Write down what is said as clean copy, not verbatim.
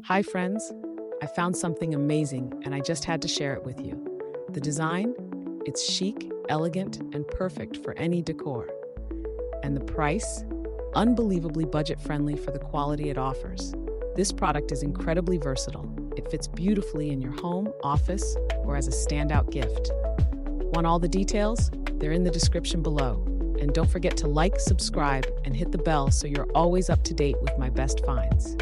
Hi, friends. I found something amazing and I just had to share it with you. The design? It's chic, elegant, and perfect for any decor. And the price? Unbelievably budget-friendly for the quality it offers. This product is incredibly versatile. It fits beautifully in your home, office, or as a standout gift. Want all the details? They're in the description below. And don't forget to like, subscribe, and hit the bell so you're always up to date with my best finds.